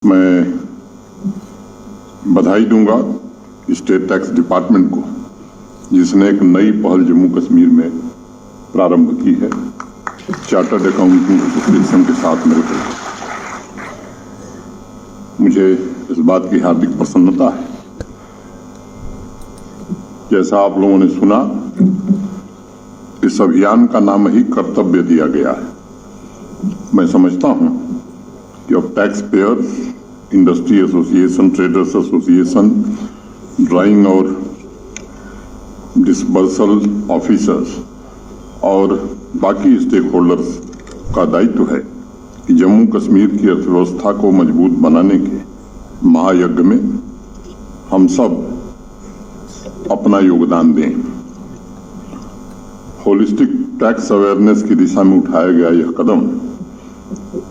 मैं बधाई दूंगा स्टेट टैक्स डिपार्टमेंट को, जिसने एक नई पहल जम्मू कश्मीर में प्रारंभ की है चार्टर्ड अकाउंटेंट एसोसिएशन के साथ मिलकर। मुझे इस बात की हार्दिक प्रसन्नता है। जैसा आप लोगों ने सुना, इस अभियान का नाम ही कर्तव्य दिया गया है। मैं समझता हूं कि अब tax payers, industry association, traders association, drawing और डिसबर्सल ऑफिसर्स और बाकी स्टेक होल्डर्स का दायित्व है कि जम्मू कश्मीर की अर्थव्यवस्था को मजबूत बनाने के महायज्ञ में हम सब अपना योगदान दें। होलिस्टिक टैक्स अवेयरनेस की दिशा में उठाया गया यह कदम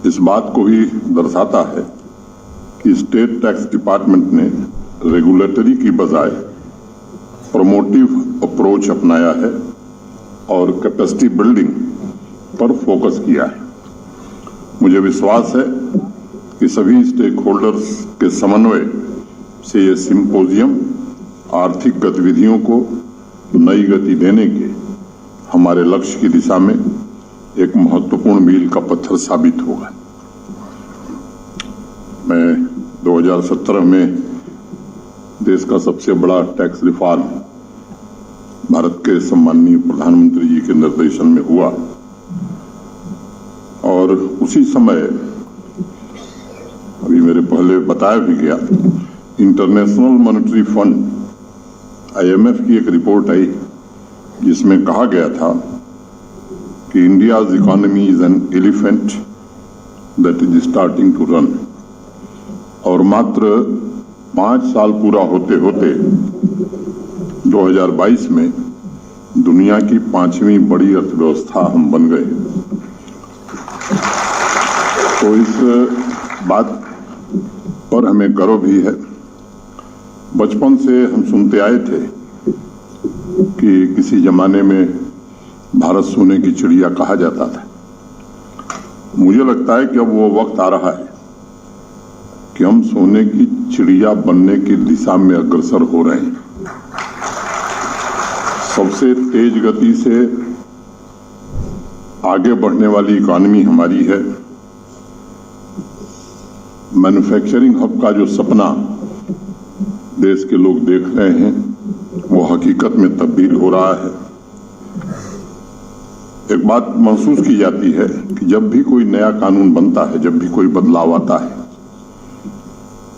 इस बात को ही दर्शाता है कि स्टेट टैक्स डिपार्टमेंट ने रेगुलेटरी की बजाय प्रमोटिव अप्रोच अपनाया है और कैपेसिटी बिल्डिंग पर फोकस किया है। मुझे विश्वास है कि सभी स्टेक होल्डर्स के समन्वय से ये सिंपोजियम आर्थिक गतिविधियों को नई गति देने के हमारे लक्ष्य की दिशा में एक महत्वपूर्ण मील का पत्थर साबित होगा। मैं 2017 में देश का सबसे बड़ा टैक्स रिफॉर्म भारत के सम्माननीय प्रधानमंत्री जी के निर्देशन में हुआ और उसी समय अभी मेरे पहले बताया भी गया, इंटरनेशनल मॉनेटरी फंड IMF की एक रिपोर्ट आई जिसमें कहा गया था कि India's economy is an elephant that is starting to run, और मात्र 5 साल पूरा होते होते 2022 में दुनिया की 5वीं बड़ी अर्थव्यवस्था हम बन गए। तो इस बात पर हमें गर्व भी है। बचपन से हम सुनते आए थे कि किसी जमाने में भारत सोने की चिड़िया कहा जाता था। मुझे लगता है कि अब वो वक्त आ रहा है कि हम सोने की चिड़िया बनने की दिशा में अग्रसर हो रहे हैं। सबसे तेज गति से आगे बढ़ने वाली इकॉनमी हमारी है। मैन्युफैक्चरिंग हब का जो सपना देश के लोग देख रहे हैं वो हकीकत में तब्दील हो रहा है। एक बात महसूस की जाती है कि जब भी कोई नया कानून बनता है, जब भी कोई बदलाव आता है,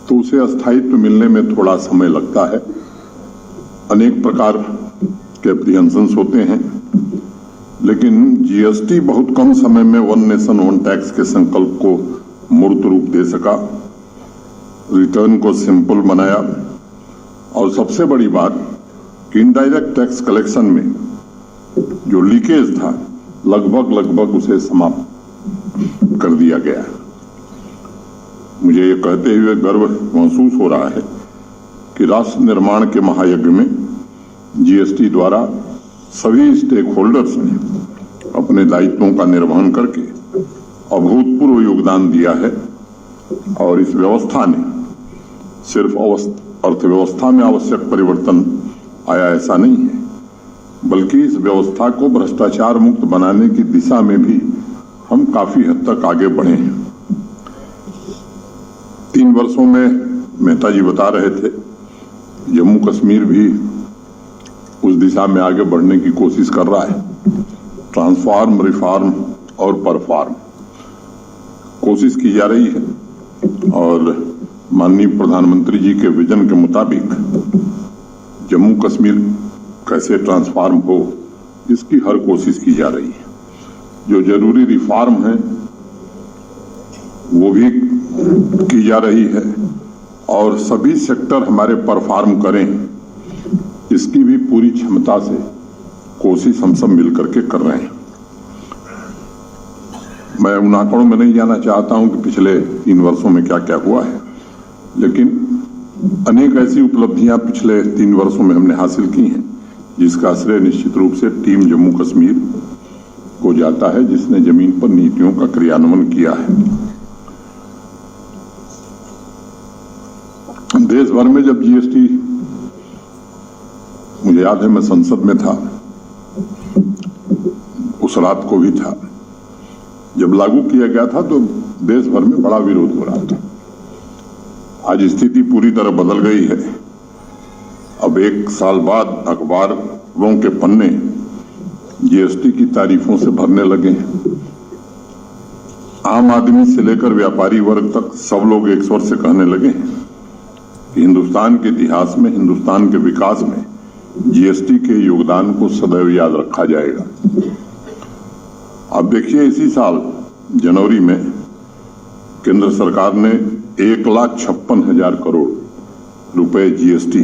तो उसे स्थायित्व मिलने में थोड़ा समय लगता है। अनेक प्रकार के एप्रीहेंशंस होते हैं, लेकिन जीएसटी बहुत कम समय में वन नेशन वन टैक्स के संकल्प को मूर्त रूप दे सका, रिटर्न को सिंपल बनाया और सबसे बड़ी बात कि इनडायरेक्ट टैक्स कलेक्शन में जो लीकेज था लगभग उसे समाप्त कर दिया गया। मुझे ये कहते हुए गर्व महसूस हो रहा है कि राष्ट्र निर्माण के महायज्ञ में जीएसटी द्वारा सभी स्टेक होल्डर्स ने अपने दायित्वों का निर्वहन करके अभूतपूर्व योगदान दिया है और इस व्यवस्था ने सिर्फ अर्थव्यवस्था में आवश्यक परिवर्तन आया ऐसा नहीं है, बल्कि इस व्यवस्था को भ्रष्टाचार मुक्त बनाने की दिशा में भी हम काफी हद तक आगे बढ़े हैं। 3 वर्षों में मेहता जी बता रहे थे, जम्मू कश्मीर भी उस दिशा में आगे बढ़ने की कोशिश कर रहा है। ट्रांसफॉर्म, रिफॉर्म और परफॉर्म कोशिश की जा रही है और माननीय प्रधानमंत्री जी के विजन के मुताबिक जम्मू कश्मीर कैसे ट्रांसफॉर्म हो, इसकी हर कोशिश की जा रही है। जो जरूरी रिफॉर्म है वो भी की जा रही है और सभी सेक्टर हमारे परफॉर्म करें, इसकी भी पूरी क्षमता से कोशिश हम सब मिलकर के कर रहे हैं। मैं उन आंकड़ों में नहीं जाना चाहता हूं कि पिछले 3 वर्षों में क्या क्या हुआ है, लेकिन अनेक ऐसी उपलब्धियां पिछले 3 वर्षों में हमने हासिल की हैं, जिसका श्रेय निश्चित रूप से टीम जम्मू कश्मीर को जाता है, जिसने जमीन पर नीतियों का क्रियान्वयन किया है। देश भर में जब जीएसटी, मुझे याद है मैं संसद में था, उस रात को भी था, जब लागू किया गया था तो देश भर में बड़ा विरोध हो रहा था। आज स्थिति पूरी तरह बदल गई है। अब 1 साल बाद अखबारों के पन्ने जीएसटी की तारीफों से भरने लगे हैं। आम आदमी से लेकर व्यापारी वर्ग तक सब लोग एक स्वर से कहने लगे हैं कि हिंदुस्तान के इतिहास में, हिंदुस्तान के विकास में जीएसटी के योगदान को सदैव याद रखा जाएगा। अब देखिए, इसी साल जनवरी में केंद्र सरकार ने 1,56,000 करोड़ रुपए जीएसटी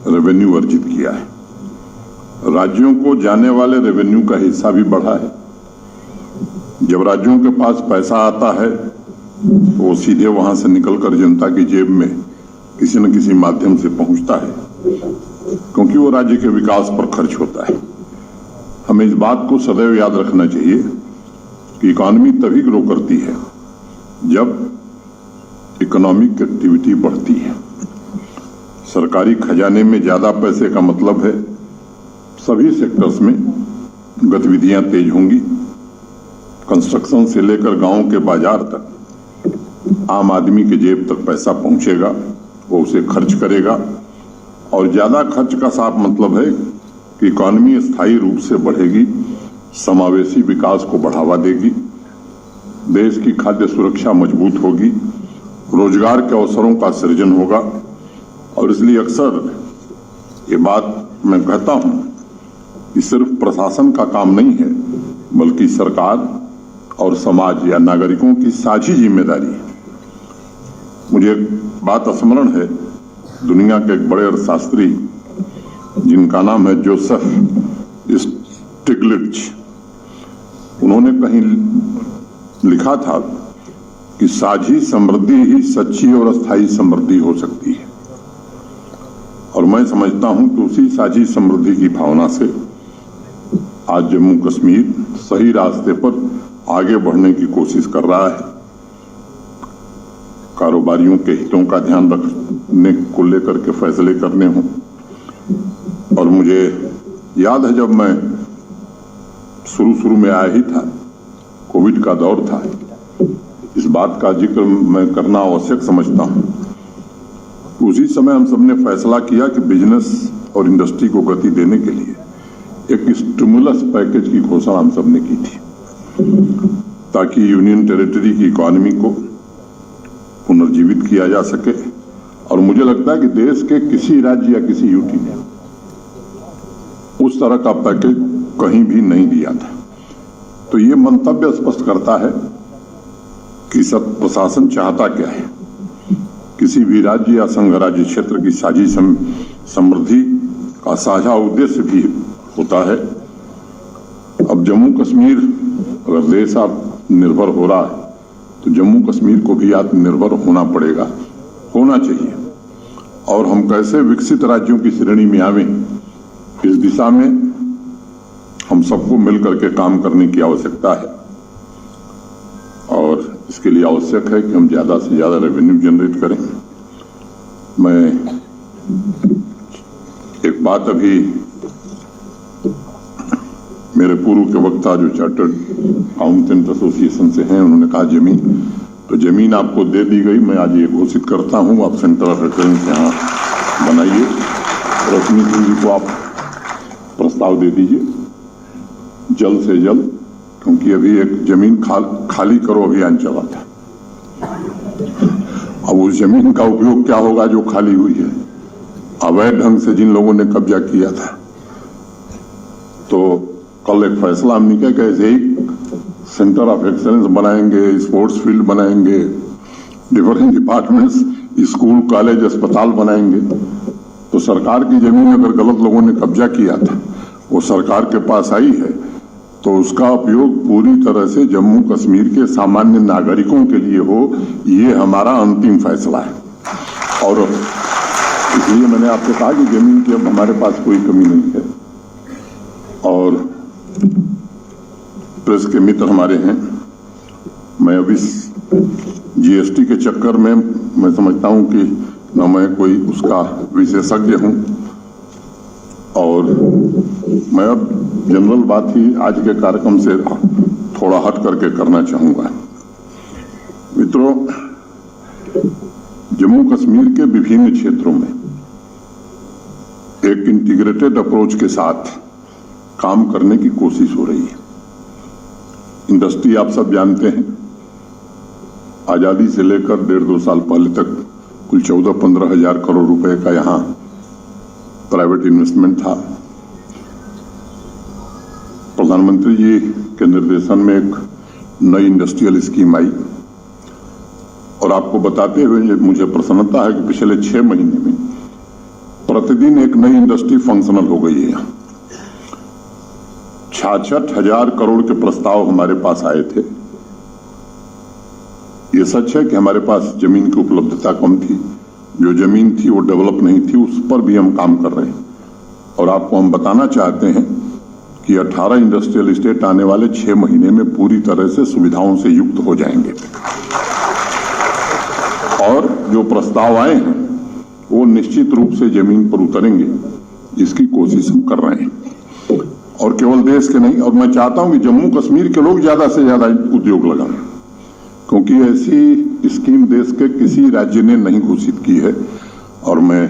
रेवेन्यू अर्जित किया है। राज्यों को जाने वाले रेवेन्यू का हिस्सा भी बढ़ा है। जब राज्यों के पास पैसा आता है तो वो सीधे वहां से निकलकर जनता की जेब में किसी न किसी माध्यम से पहुंचता है, क्योंकि वो राज्य के विकास पर खर्च होता है। हमें इस बात को सदैव याद रखना चाहिए कि इकॉनमी तभी ग्रो करती है जब इकोनॉमिक एक्टिविटी बढ़ती है। सरकारी खजाने में ज्यादा पैसे का मतलब है सभी सेक्टर्स में गतिविधियां तेज होंगी। कंस्ट्रक्शन से लेकर गांव के बाजार तक आम आदमी के जेब तक पैसा पहुंचेगा, वो उसे खर्च करेगा। और ज्यादा खर्च का साफ मतलब है कि इकॉनमी स्थायी रूप से बढ़ेगी, समावेशी विकास को बढ़ावा देगी, देश की खाद्य सुरक्षा मजबूत होगी, रोजगार के अवसरों का सृजन होगा। और इसलिए अक्सर ये बात मैं कहता हूं कि सिर्फ प्रशासन का काम नहीं है, बल्कि सरकार और समाज या नागरिकों की साझी जिम्मेदारी है। मुझे एक बात स्मरण है, दुनिया के एक बड़े अर्थशास्त्री जिनका नाम है जोसेफ स्टिग्लिट्ज, उन्होंने कहीं लिखा था कि साझी समृद्धि ही सच्ची और अस्थायी समृद्धि हो सकती है। और मैं समझता हूं कि उसी साझी समृद्धि की भावना से आज जम्मू कश्मीर सही रास्ते पर आगे बढ़ने की कोशिश कर रहा है। कारोबारियों के हितों का ध्यान रखने को लेकर के फैसले करने हों। और मुझे याद है जब मैं शुरू में आया ही था, कोविड का दौर था, इस बात का जिक्र मैं करना आवश्यक समझता हूं। उसी समय हम सबने फैसला किया कि बिजनेस और इंडस्ट्री को गति देने के लिए एक स्टिमुलस पैकेज की घोषणा हम सबने की थी, ताकि यूनियन टेरिटरी की इकोनॉमी को पुनर्जीवित किया जा सके। और मुझे लगता है कि देश के किसी राज्य या किसी यूटी ने उस तरह का पैकेज कहीं भी नहीं दिया था। तो ये मंतव्य स्पष्ट करता है कि सब प्रशासन चाहता क्या है। किसी भी राज्य या संघ राज्य क्षेत्र की साझी समृद्धि का साझा उद्देश्य भी होता है। अब जम्मू कश्मीर अगर देश आत्मनिर्भर हो रहा है तो जम्मू कश्मीर को भी आत्मनिर्भर होना पड़ेगा, होना चाहिए। और हम कैसे विकसित राज्यों की श्रेणी में आवें, इस दिशा में हम सबको मिलकर के काम करने की आवश्यकता है। और इसके लिए आवश्यक है कि हम ज्यादा से ज्यादा रेवेन्यू जनरेट करें। मैं एक बात अभी मेरे पूर्व के वक्ता जो चार्टर्ड अकाउंटेंट एसोसिएशन से हैं, उन्होंने कहा जमीन आपको दे दी गई। मैं आज ये घोषित करता हूं, आप सेंटर ऑफ एक्सीलेंस यहाँ बनाइए। रश्मि सिंह जी को आप प्रस्ताव दे दीजिए जल्द से जल्द, क्योंकि अभी एक जमीन खाली करो अभियान चला था। अब उस जमीन का उपयोग क्या होगा जो खाली हुई है, अवैध ढंग से जिन लोगों ने कब्जा किया था। तो कल एक फैसला हमने किया कि ऐसे ही सेंटर ऑफ एक्सीलेंस बनाएंगे, स्पोर्ट्स फील्ड बनाएंगे, डिफरेंट डिपार्टमेंट्स, स्कूल कॉलेज अस्पताल बनाएंगे। तो सरकार की जमीन अगर गलत लोगों ने कब्जा किया था, वो सरकार के पास आई है, तो उसका उपयोग पूरी तरह से जम्मू कश्मीर के सामान्य नागरिकों के लिए हो, ये हमारा अंतिम फैसला है। और इसलिए मैंने आपसे कहा कि जमीन की अब हमारे पास कोई कमी नहीं है। और प्रेस के मित्र हमारे हैं, मैं अभी जीएसटी के चक्कर में मैं समझता हूं कि न मैं कोई उसका विशेषज्ञ हूं, और मैं अब जनरल बात ही आज के कार्यक्रम से थोड़ा हट करके करना चाहूंगा। मित्रों, जम्मू कश्मीर के विभिन्न क्षेत्रों में एक इंटीग्रेटेड अप्रोच के साथ काम करने की कोशिश हो रही है। इंडस्ट्री आप सब जानते हैं, आजादी से लेकर 1.5-2 साल पहले तक कुल 14-15 हजार करोड़ रुपए का यहां प्राइवेट इन्वेस्टमेंट था। प्रधानमंत्री जी के निर्देशन में एक नई इंडस्ट्रियल स्कीम आई, और आपको बताते हुए मुझे प्रसन्नता है कि पिछले 6 महीने में प्रतिदिन एक नई इंडस्ट्री फंक्शनल हो गई है। 66 हजार करोड़ के प्रस्ताव हमारे पास आए थे। ये सच है कि हमारे पास जमीन की उपलब्धता कम थी, जो जमीन थी वो डेवलप नहीं थी, उस पर भी हम काम कर रहे हैं। और आपको हम बताना चाहते हैं कि 18 इंडस्ट्रियल एस्टेट आने वाले 6 महीने में पूरी तरह से सुविधाओं से युक्त हो जाएंगे, और जो प्रस्ताव आए हैं वो निश्चित रूप से जमीन पर उतरेंगे, इसकी कोशिश हम कर रहे हैं। और केवल देश के नहीं, और मैं चाहता हूं कि जम्मू कश्मीर के लोग ज्यादा से ज्यादा उद्योग लगाएं, क्योंकि ऐसी स्कीम देश के किसी राज्य ने नहीं घोषित की है। और मैं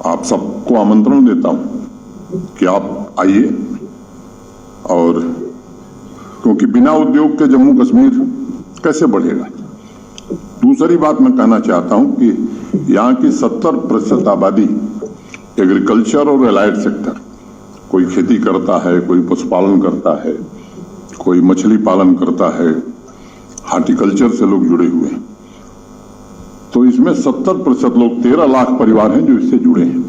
आप सबको आमंत्रण देता हूं कि आप आइए, और क्योंकि बिना उद्योग के जम्मू कश्मीर कैसे बढ़ेगा। दूसरी बात मैं कहना चाहता हूं कि यहां की 70% आबादी एग्रीकल्चर और एलाइड सेक्टर, कोई खेती करता है, कोई पशुपालन करता है, कोई मछली पालन करता है, हार्टिकल्चर से लोग जुड़े हुए हैं। तो इसमें 70% लोग, 13 लाख परिवार हैं जो इससे जुड़े हैं।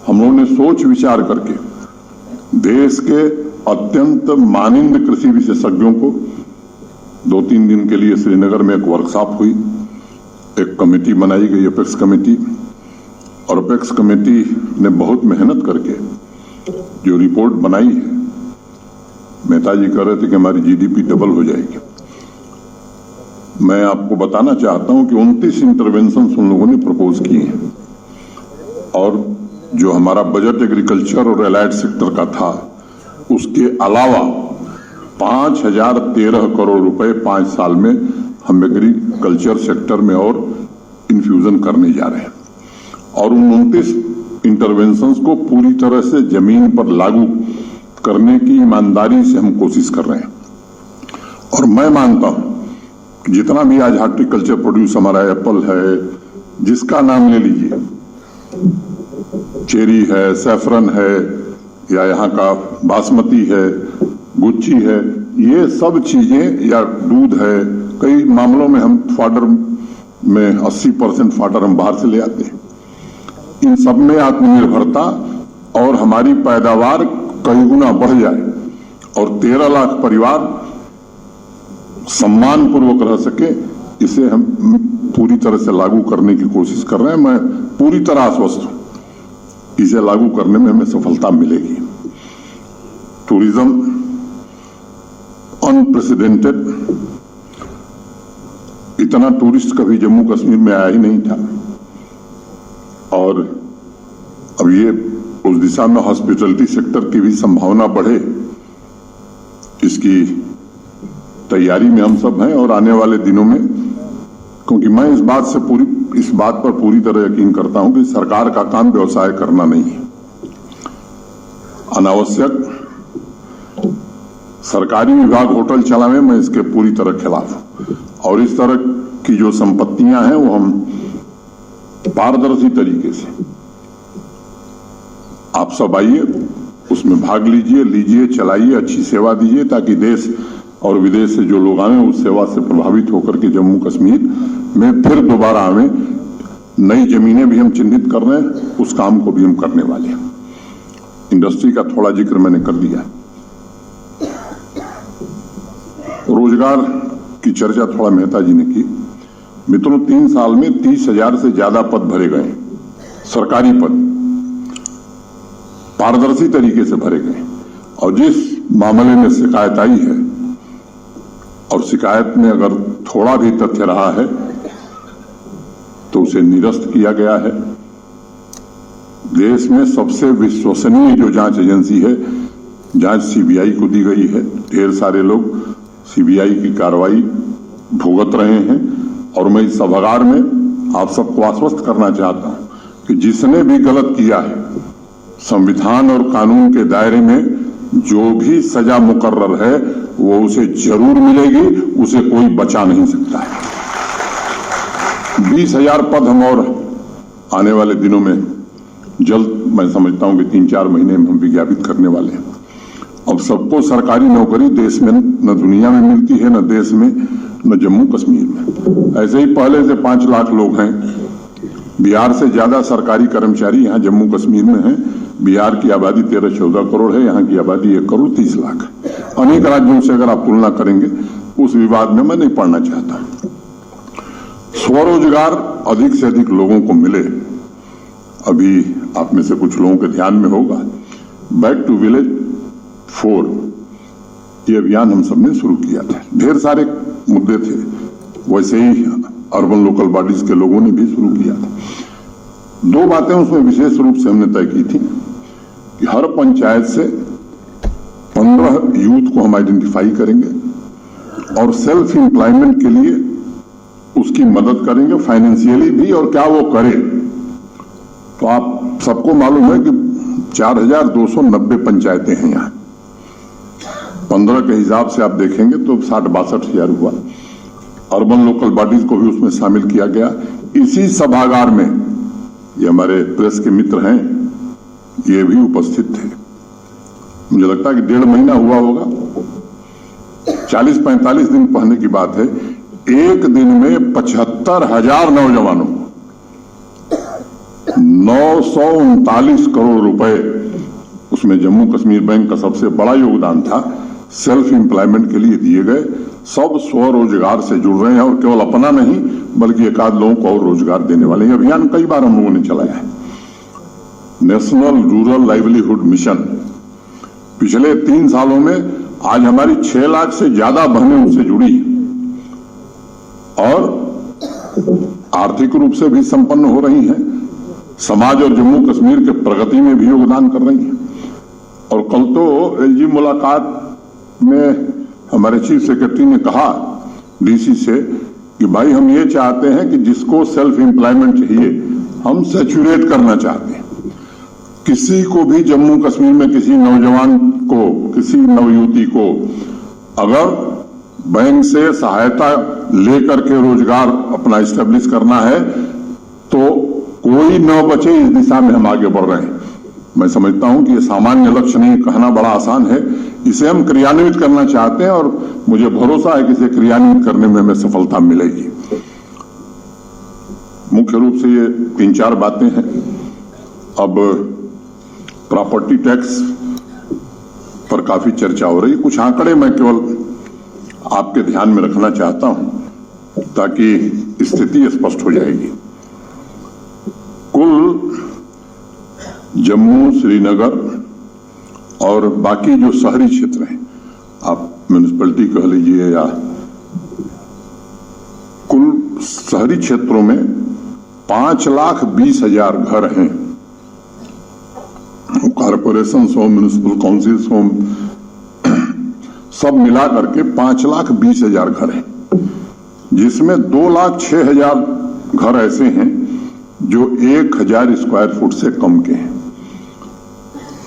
हम लोगों ने सोच विचार करके देश के अत्यंत मानिंद कृषि विशेषज्ञों को 2-3 दिन के लिए श्रीनगर में एक वर्कशॉप हुई, एक कमेटी बनाई गई, अपेक्स कमेटी, और अपेक्स कमेटी ने बहुत मेहनत करके जो रिपोर्ट बनाई है, मेहता जी कह रहे थे कि हमारी जीडीपी डबल हो जाएगी। मैं आपको बताना चाहता हूं कि 29 इंटरवेंशन उन लोगों ने प्रपोज किए हैं, और जो हमारा बजट एग्रीकल्चर और एलाइड सेक्टर का था, उसके अलावा 5013 करोड़ रुपए 5 साल में हम एग्रीकल्चर सेक्टर में और इन्फ्यूजन करने जा रहे हैं। और उन 29 इंटरवेंशंस को पूरी तरह से जमीन पर लागू करने की ईमानदारी से हम कोशिश कर रहे हैं। और मैं मानता हूं कि जितना भी आज हार्टिकल्चर प्रोड्यूस हमारा एप्पल है, जिसका नाम ले लीजिए, चेरी है, सैफरन है, या यहाँ का बासमती है, गुच्ची है, ये सब चीजें, या दूध है, कई मामलों में हम फॉडर में 80% फॉडर हम बाहर से ले आते हैं। इन सब में आत्मनिर्भरता और हमारी पैदावार कई गुना बढ़ जाए, और 13 लाख परिवार सम्मान पूर्वक रह सके, इसे हम पूरी तरह से लागू करने की कोशिश कर रहे हैं। मैं पूरी तरह आश्वस्त हूं, इसे लागू करने में हमें सफलता मिलेगी। टूरिज्म अनप्रेसिडेंटेड, इतना टूरिस्ट कभी जम्मू कश्मीर में आया ही नहीं था, और अब ये उस दिशा में हॉस्पिटैलिटी सेक्टर की भी संभावना बढ़े, इसकी तैयारी में हम सब हैं। और आने वाले दिनों में, क्योंकि मैं इस बात पर पूरी तरह यकीन करता हूं कि सरकार का काम व्यवसाय करना नहीं है, अनावश्यक सरकारी विभाग होटल चलावे, मैं इसके पूरी तरह खिलाफ हूं। और इस तरह की जो संपत्तियां हैं वो हम पारदर्शी तरीके से, आप सब आइए, उसमें भाग लीजिए, चलाइए, अच्छी सेवा दीजिए, ताकि देश और विदेश से जो लोग आए उस सेवा से प्रभावित होकर के जम्मू कश्मीर में फिर दोबारा आवे। नई जमीनें भी हम चिन्हित कर रहे हैं, उस काम को भी हम करने वाले हैं। इंडस्ट्री का थोड़ा जिक्र मैंने कर दिया, रोजगार की चर्चा थोड़ा मेहता जी ने की। मित्रों, 3 साल में 30,000 से ज्यादा पद भरे गए, सरकारी पद पारदर्शी तरीके से भरे गए। और जिस मामले में शिकायत आई है, और शिकायत में अगर थोड़ा भी तथ्य रहा है, तो उसे निरस्त किया गया है। देश में सबसे विश्वसनीय जो जांच एजेंसी है, जांच सीबीआई को दी गई है। ढेर सारे लोग सीबीआई की कार्रवाई भुगत रहे हैं और मैं इस सभागार में आप सबको आश्वस्त करना चाहता हूं कि जिसने भी गलत किया है, संविधान और कानून के दायरे में जो भी सजा मुकर्रर है वो उसे जरूर मिलेगी, उसे कोई बचा नहीं सकता है। 20,000 पद हम और आने वाले दिनों में जल्द, मैं समझता हूं कि 3-4 महीने में हम विज्ञापित करने वाले हैं। अब सबको सरकारी नौकरी देश में न दुनिया में मिलती है, न देश में, न जम्मू कश्मीर में। ऐसे ही पहले से 5 लाख लोग हैं। बिहार से ज्यादा सरकारी कर्मचारी यहाँ जम्मू कश्मीर में हैं। बिहार की आबादी 13-14 करोड़ है, यहाँ की आबादी 1 करोड़ 30 लाख है। अनेक राज्यों से अगर आप तुलना करेंगे, उस विवाद में मैं नहीं पढ़ना चाहता। स्वरोजगार अधिक से अधिक लोगों को मिले। अभी आप में से कुछ लोगों के ध्यान में होगा, बैक टू विलेज 4 ये अभियान हम सबने शुरू किया था। ढेर सारे मुद्दे थे, वैसे ही अर्बन लोकल बॉडीज के लोगों ने भी शुरू किया था। 2 बातें उसमें विशेष रूप से हमने तय की थी कि हर पंचायत से 15 यूथ को हम आइडेंटिफाई करेंगे और सेल्फ एम्प्लॉयमेंट के लिए उसकी मदद करेंगे, फाइनेंशियली भी, और क्या वो करे। तो आप सबको मालूम है कि 4,290 पंचायतें हैं यहाँ। 15 के हिसाब से आप देखेंगे तो 60-62 हजार हुआ। अर्बन लोकल बॉडीज को भी उसमें शामिल किया गया। इसी सभागार में ये हमारे प्रेस के मित्र हैं, ये भी उपस्थित थे। मुझे लगता है कि 1.5 महीना हुआ होगा, 40-45 दिन पहले की बात है। एक दिन में 75,000 नौजवानों को 939 करोड़ रुपए, उसमें जम्मू कश्मीर बैंक का सबसे बड़ा योगदान था, सेल्फ एम्प्लॉयमेंट के लिए दिए गए। सब स्वरोजगार से जुड़ रहे हैं और केवल अपना नहीं बल्कि एकाध लोगों को और रोजगार देने वाले हैं। अभियान कई बार हम लोगों ने चलाया है। नेशनल रूरल लाइवलीहुड मिशन, पिछले 3 सालों में आज हमारी 6 लाख से ज्यादा बहनें उससे जुड़ी और आर्थिक रूप से भी संपन्न हो रही हैं, समाज और जम्मू कश्मीर के प्रगति में भी योगदान कर रही हैं। और कल तो एलजी मुलाकात में हमारे चीफ सेक्रेटरी ने कहा डीसी से कि भाई हम ये चाहते हैं कि जिसको सेल्फ एम्प्लॉयमेंट चाहिए हम सैचुरेट करना चाहते हैं। किसी को भी जम्मू कश्मीर में किसी नौजवान को, किसी नवयुवती को अगर बैंक से सहायता लेकर के रोजगार अपना इस्टेब्लिश करना है तो कोई न बचे, इस दिशा में हम आगे बढ़ रहे हैं। मैं समझता हूं कि ये सामान्य लक्ष्य नहीं, कहना बड़ा आसान है, इसे हम क्रियान्वित करना चाहते हैं और मुझे भरोसा है कि इसे क्रियान्वित करने में हमें सफलता मिलेगी। मुख्य रूप से ये 3-4 बातें हैं। अब प्रॉपर्टी टैक्स पर काफी चर्चा हो रही है। कुछ आंकड़े मैं केवल आपके ध्यान में रखना चाहता हूं ताकि स्थिति स्पष्ट हो जाएगी। कुल जम्मू, श्रीनगर और बाकी जो शहरी क्षेत्र हैं, आप म्यूनिसिपैलिटी कह लीजिए, या कुल शहरी क्षेत्रों में 5,20,000 घर हैं। कॉरपोरेशन हो, म्यूनिसिपल काउंसिल्स हो, सब मिला करके 5,20,000 घर हैं, जिसमें 2,06,000 घर ऐसे हैं जो 1,000 स्क्वायर फुट से कम के हैं।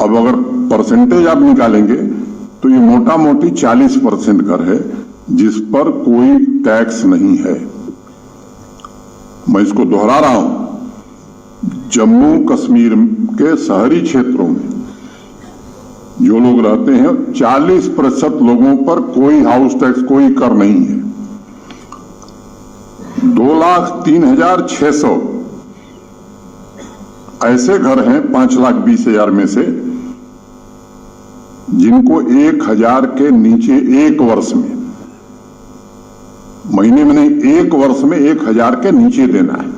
अब अगर परसेंटेज आप निकालेंगे तो ये मोटा मोटी 40% घर है जिस पर कोई टैक्स नहीं है। मैं इसको दोहरा रहा हूं, जम्मू कश्मीर के शहरी क्षेत्रों में जो लोग रहते हैं 40% लोगों पर कोई हाउस टैक्स, कोई कर नहीं है। 2,03,600 ऐसे घर हैं 5,20,000 में से जिनको 1,000 के नीचे एक वर्ष में, महीने में नहीं, एक वर्ष में 1,000 के नीचे देना है।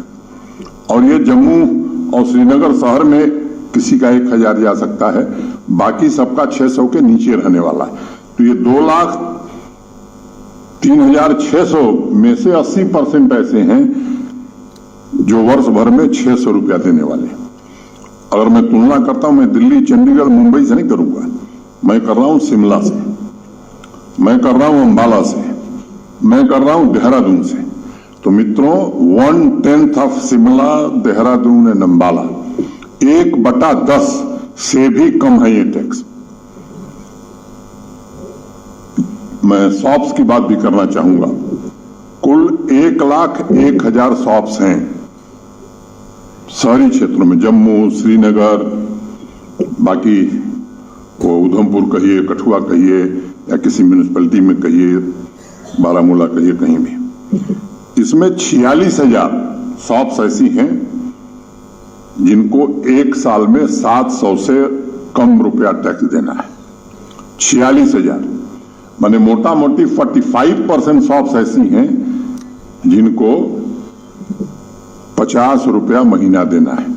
और ये जम्मू और श्रीनगर शहर में किसी का 1,000 जा सकता है, बाकी सबका 600 के नीचे रहने वाला है। तो ये 2,03,600 में से 80% ऐसे हैं जो वर्ष भर में 600 रुपया देने वाले। अगर मैं तुलना करता हूं, मैं दिल्ली, चंडीगढ़, मुंबई से नहीं करूंगा, मैं कर रहा हूं शिमला से, मैं कर रहा हूं अंबाला से, मैं कर रहा हूं देहरादून से। तो मित्रों, 1/10 ऑफ शिमला, देहरादून एंड अंबाला, 1/10 से भी कम है ये टैक्स। मैं शॉप्स की बात भी करना चाहूंगा। कुल 1,01,000 शॉप्स हैं शहरी क्षेत्रों में, जम्मू, श्रीनगर, बाकी वो उधमपुर कहिए, कठुआ कहिए, या किसी म्यूनिसिपैलिटी में कहिए, बारामूला कहिए, कहीं भी। इसमें 46,000 शॉप्स ऐसी हैं जिनको एक साल में 700 से कम रुपया टैक्स देना है। 46,000 माने मोटा मोटी 45% शॉप्स ऐसी हैं जिनको 50 रुपया महीना देना है।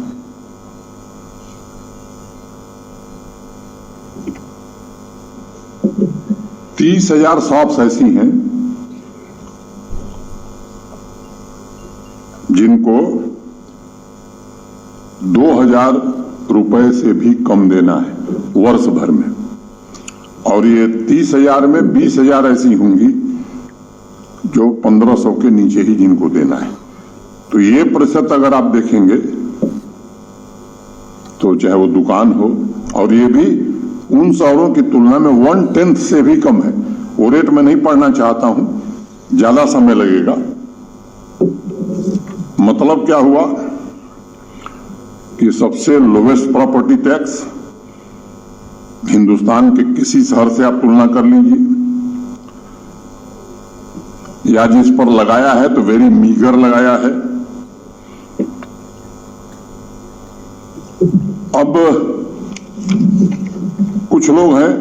तीस 30,000 शॉप्स ऐसी हैं जिनको 2,000 रुपए से भी कम देना है वर्ष भर में। और ये 30,000 में 20,000 ऐसी होंगी जो 1,500 के नीचे ही जिनको देना है। तो ये प्रतिशत अगर आप देखेंगे तो चाहे वो दुकान हो, और ये भी उन शहरों की तुलना में 1/10 से भी कम है। वो रेट मैं नहीं पढ़ना चाहता हूं, ज्यादा समय लगेगा। मतलब क्या हुआ कि सबसे लोवेस्ट प्रॉपर्टी टैक्स हिंदुस्तान के किसी शहर से आप तुलना कर लीजिए, या जिस पर लगाया है तो वेरी मीगर लगाया है। अब कुछ लोग हैं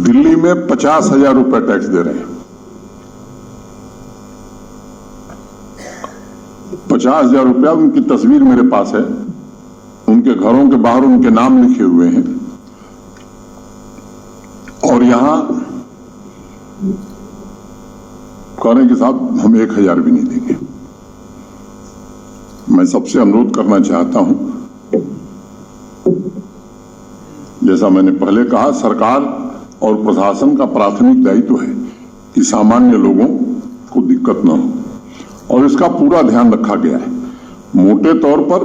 दिल्ली में 50,000 रुपए टैक्स दे रहे हैं। 50,000 रुपया, उनकी तस्वीर मेरे पास है, उनके घरों के बाहर उनके नाम लिखे हुए हैं, और यहां कह रहे हैं कि साहब हम 1,000 भी नहीं देंगे। मैं सबसे अनुरोध करना चाहता हूं, जैसा मैंने पहले कहा, सरकार और प्रशासन का प्राथमिक दायित्व है कि सामान्य लोगों को दिक्कत न हो, और इसका पूरा ध्यान रखा गया है। मोटे तौर पर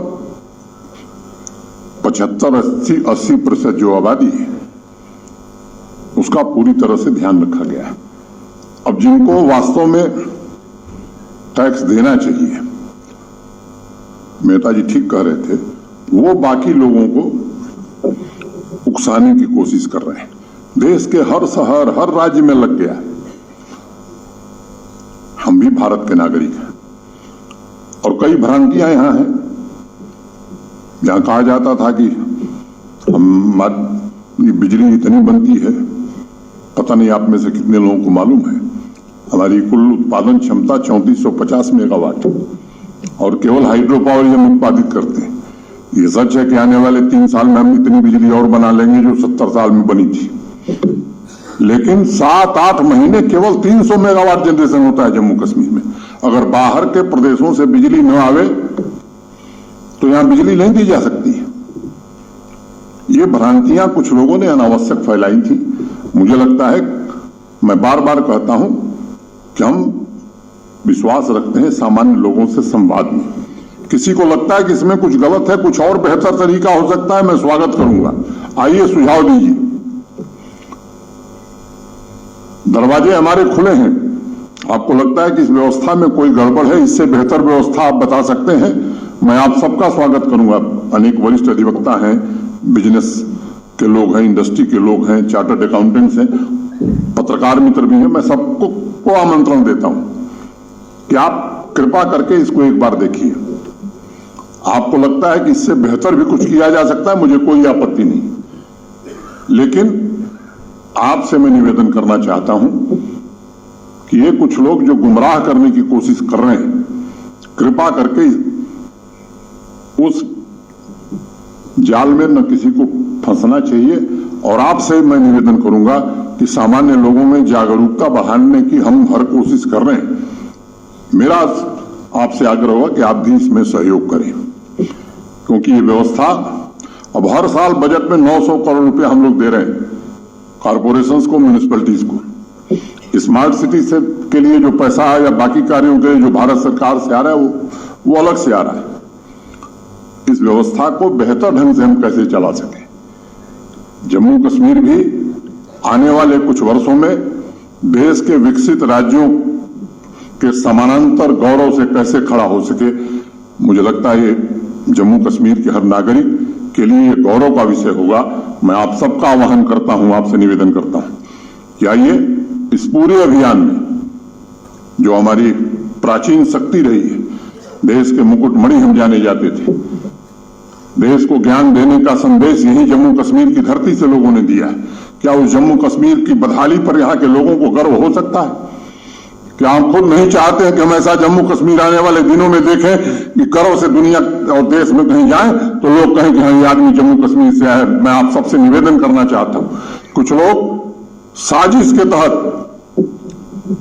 75-80% जो आबादी है उसका पूरी तरह से ध्यान रखा गया है। अब जिनको वास्तव में टैक्स देना चाहिए, मेहता जी ठीक कह रहे थे, वो बाकी लोगों को उकसाने की कोशिश कर रहे हैं। देश के हर शहर, हर राज्य में लग गया है। हम भी भारत के नागरिक हैं, और कई भ्रांतियां यहां हैं। जहां कहा जाता था कि हमारी बिजली इतनी बनती है, पता नहीं आप में से कितने लोगों को मालूम है, हमारी कुल उत्पादन क्षमता 3450 मेगावाट, और केवल हाइड्रो पावर हम उत्पादित करते हैं। ये सच है कि आने वाले 3 साल में हम इतनी बिजली और बना लेंगे जो 70 साल में बनी थी, लेकिन 7-8 महीने केवल 300 मेगावाट जनरेशन होता है जम्मू कश्मीर में। अगर बाहर के प्रदेशों से बिजली न आवे तो यहां बिजली नहीं दी जा सकती है। ये भ्रांतियां कुछ लोगों ने अनावश्यक फैलाई थी। मुझे लगता है, मैं बार बार कहता हूं कि हम विश्वास रखते हैं सामान्य लोगों से संवाद में। किसी को लगता है कि इसमें कुछ गलत है, कुछ और बेहतर तरीका हो सकता है, मैं स्वागत करूंगा। आइए सुझाव दीजिए, दरवाजे हमारे खुले हैं। आपको लगता है कि इस व्यवस्था में कोई गड़बड़ है, इससे बेहतर व्यवस्था आप बता सकते हैं, मैं आप सबका स्वागत करूंगा। अनेक वरिष्ठ अधिवक्ता हैं, बिजनेस के लोग हैं, इंडस्ट्री के लोग हैं, चार्टर्ड अकाउंटेंट्स हैं, पत्रकार मित्र भी हैं। मैं सबको आमंत्रण देता हूं कि आप कृपा करके इसको एक बार देखिए। आपको लगता है कि इससे बेहतर भी कुछ किया जा सकता है, मुझे कोई आपत्ति नहीं, लेकिन आपसे मैं निवेदन करना चाहता हूं कि ये कुछ लोग जो गुमराह करने की कोशिश कर रहे हैं, कृपा करके उस जाल में न किसी को फंसना चाहिए। और आपसे मैं निवेदन करूंगा कि सामान्य लोगों में जागरूकता बढ़ाने की हम हर कोशिश कर रहे हैं। मेरा आपसे आग्रह होगा कि आप भी इसमें सहयोग करें, क्योंकि ये व्यवस्था अब हर साल बजट में 900 करोड़ रुपए हम लोग दे रहे हैं कॉर्पोरेशंस को, म्यूनिसिपैलिटीज को। स्मार्ट सिटी से के लिए जो पैसा है या बाकी कार्यों के जो भारत सरकार से आ रहा है वो अलग से आ रहा है। इस व्यवस्था को बेहतर ढंग से हम कैसे चला सकें, जम्मू कश्मीर भी आने वाले कुछ वर्षों में देश के विकसित राज्यों के समानांतर गौरव से कैसे खड़ा हो सके, मुझे लगता है ये जम्मू कश्मीर के हर नागरिक के लिए ये गौरव का विषय होगा। मैं आप सबका आह्वान करता हूं, आपसे निवेदन करता हूं कि आइए इस पूरे अभियान में जो हमारी प्राचीन शक्ति रही है, देश के मुकुटमणि हम जाने जाते थे, देश को ज्ञान देने का संदेश यही जम्मू कश्मीर की धरती से लोगों ने दिया है। क्या उस जम्मू कश्मीर की बदहाली पर यहां के लोगों को गर्व हो सकता है? क्या हम खुद नहीं चाहते हैं कि हम ऐसा जम्मू कश्मीर आने वाले दिनों में देखें कि गर्व से दुनिया और देश में कहीं जाएं तो लोग कहें कि हाँ, ये आदमी जम्मू कश्मीर से आया है। मैं आप सबसे निवेदन करना चाहता हूं, कुछ लोग साजिश के तहत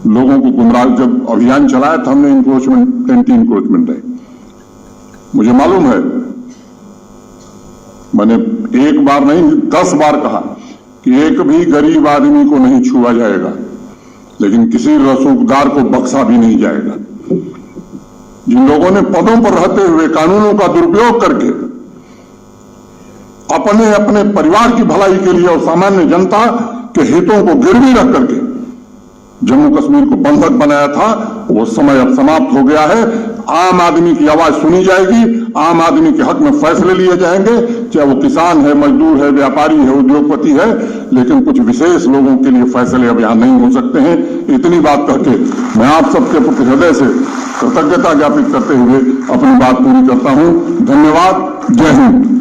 लोगों को गुमराह, जब अभियान चलाया था हमने इंक्रोचमेंट, एंटी इंक्रोचमेंट है, मुझे मालूम है, मैंने एक बार नहीं 10 बार कहा कि एक भी गरीब आदमी को नहीं छुआ जाएगा, लेकिन किसी रसूखदार को बख्शा भी नहीं जाएगा। जिन लोगों ने पदों पर रहते हुए कानूनों का दुरुपयोग करके अपने अपने परिवार की भलाई के लिए और सामान्य जनता के हितों को गिरवी रख करके जम्मू कश्मीर को बंधक बनाया था, वो समय अब समाप्त हो गया है। आम आदमी की आवाज सुनी जाएगी, आम आदमी के हक में फैसले लिए जाएंगे, चाहे वो किसान है, मजदूर है, व्यापारी है, उद्योगपति है, लेकिन कुछ विशेष लोगों के लिए फैसले अब यहां नहीं हो सकते हैं। इतनी बात कहके मैं आप सबके प्रति हृदय से कृतज्ञता ज्ञापित करते हुए अपनी बात पूरी करता हूं। धन्यवाद। जय हिंद।